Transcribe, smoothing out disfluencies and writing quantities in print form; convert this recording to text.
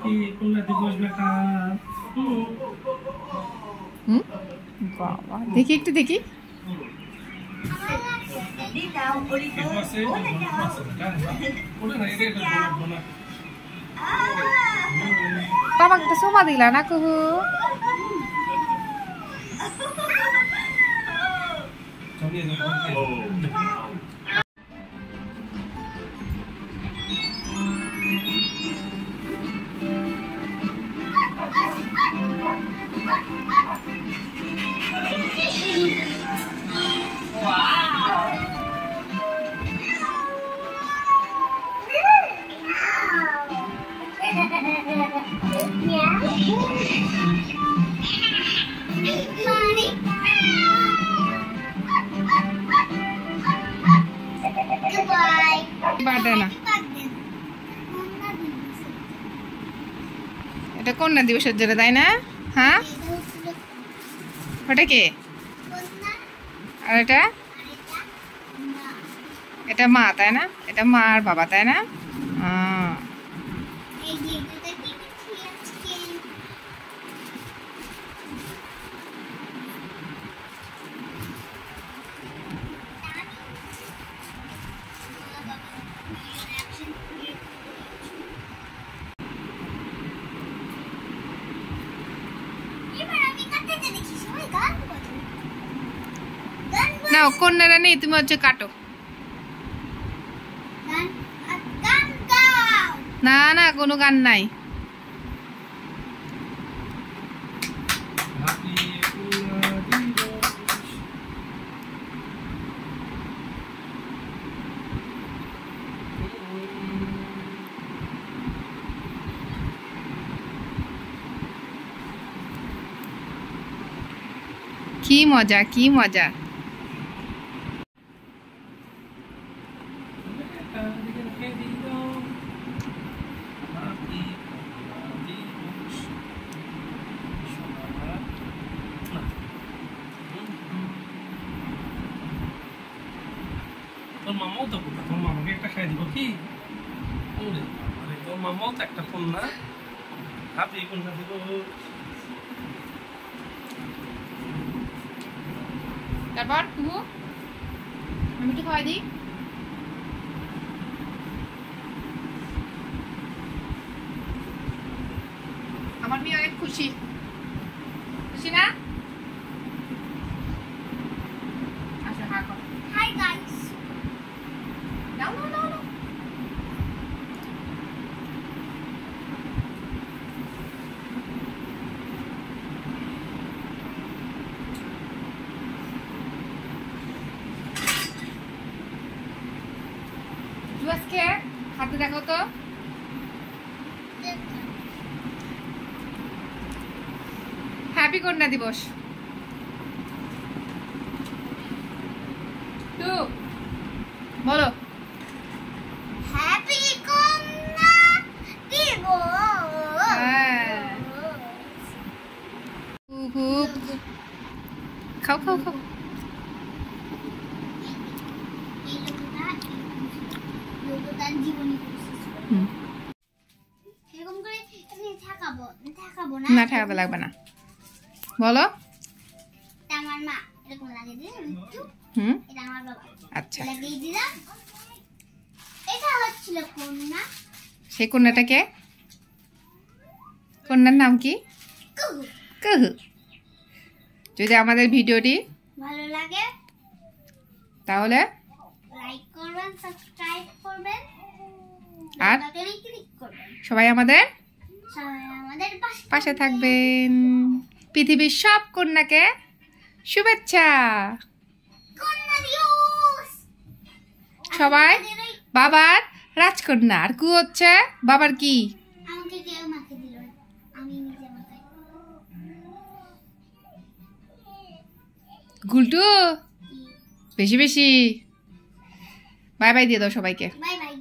Happy কন্যা দিবস বেটা। বাবা দেখি একটু দেখি। বাবা একটা সোমা দিলা না কুহু। এটা কন্যা দিবসের জন্য তাই না? হ্যাঁ ওটা কে? আর এটা মা তাই না? এটা মা আর বাবা তাই না? না কন্যারা নেই, তুমি হচ্ছে কাটো। না না কোনো গান নাই। কি মজা কি মজা। তোর মামাও তো কোথা, তোর মামাকে একটা খাই দিব কি? ওরে বাবারে, তোর মামাও তো একটা কন্যা, হ্যাপি কন্যা দিবস। তারপর আমি একটু খাওয়াই দিই। আমার মেয়ে অনেক খুশি, খুশি না? আচ্ছা হ্যাঁ কর। Hi guys. নাও নাও নাও নাও। আজকে হাতে দেখো তো। হ্যাপি কন্যা দিবস। বলো হ্যাপি কন্যা দিবস। খাও খাও খাও। না ঠেকাতে লাগবে না। বলো আমার মা এরকম লাগিয়ে দিলাম একটু। এটা আমার বাবা। আচ্ছা লাগিয়ে দিলাম। এটা হচ্ছিল কন্যা। সেই কন্যাটা কে? কন্যার নাম কি? কুহু। কুহু। যদি আমাদের ভিডিওটি ভালো লাগে তাহলে লাইক করবেন, সাবস্ক্রাইব করবেন আর বাটনে ক্লিক করবেন। সবাই আমাদের পাশে থাকবেন। পৃথিবীর সব কন্যাকে শুভেচ্ছা। সবাই বাবার রাজকন্যা। আর কু হচ্ছে বাবার কি? আমাকে কেউ মাকে দিল, আমি নিজে মাথায়। গুলটু বেশি বেশি বাই বাই দিয়ে দাও সবাইকে। Bye bye.